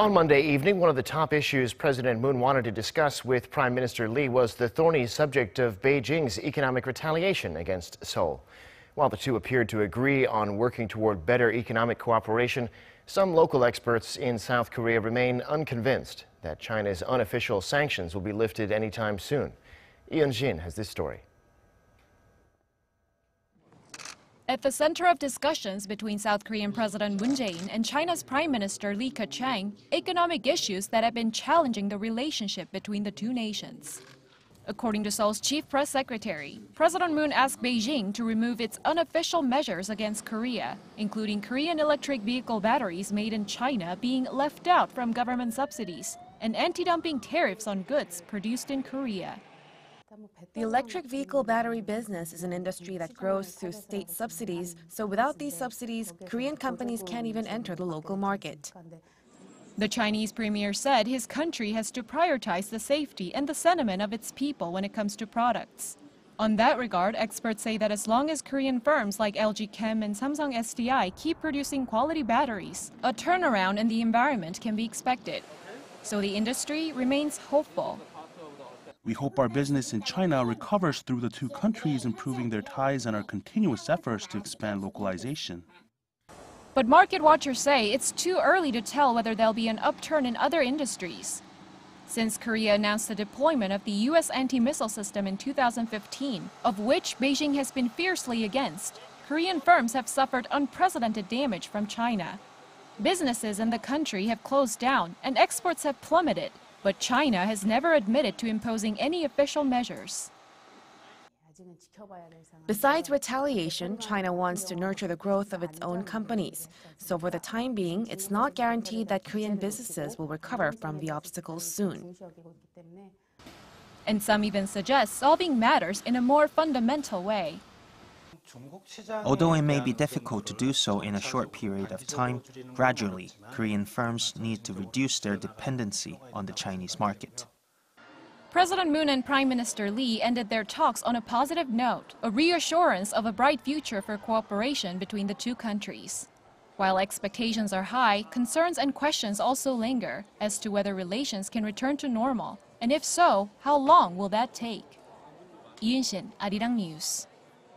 On Monday evening, one of the top issues President Moon wanted to discuss with Prime Minister Lee was the thorny subject of Beijing's economic retaliation against Seoul. While the two appeared to agree on working toward better economic cooperation, some local experts in South Korea remain unconvinced that China's unofficial sanctions will be lifted anytime soon. Unshin has this story. At the center of discussions between South Korean President Moon Jae-in and China's Prime Minister Keqiang, economic issues that have been challenging the relationship between the two nations. According to Seoul's chief press secretary, President Moon asked Beijing to remove its unofficial measures against Korea, including Korean electric vehicle batteries made in China being left out from government subsidies and anti-dumping tariffs on goods produced in Korea. The electric vehicle battery business is an industry that grows through state subsidies, so without these subsidies, Korean companies can't even enter the local market. The Chinese premier said his country has to prioritize the safety and the sentiment of its people when it comes to products. On that regard, experts say that as long as Korean firms like LG Chem and Samsung SDI keep producing quality batteries, a turnaround in the environment can be expected. So the industry remains hopeful. We hope our business in China recovers through the two countries improving their ties and our continuous efforts to expand localization. But market watchers say it's too early to tell whether there'll be an upturn in other industries. Since Korea announced the deployment of the U.S. anti-missile system in 2015, of which Beijing has been fiercely against, Korean firms have suffered unprecedented damage from China. Businesses in the country have closed down and exports have plummeted. But China has never admitted to imposing any official measures. Besides retaliation, China wants to nurture the growth of its own companies. So for the time being, it's not guaranteed that Korean businesses will recover from the obstacles soon. And some even suggest solving matters in a more fundamental way. Although it may be difficult to do so in a short period of time, gradually, Korean firms need to reduce their dependency on the Chinese market. President Moon and Prime Minister Lee ended their talks on a positive note, a reassurance of a bright future for cooperation between the two countries. While expectations are high, concerns and questions also linger as to whether relations can return to normal, and if so, how long will that take? Unshin, Arirang News.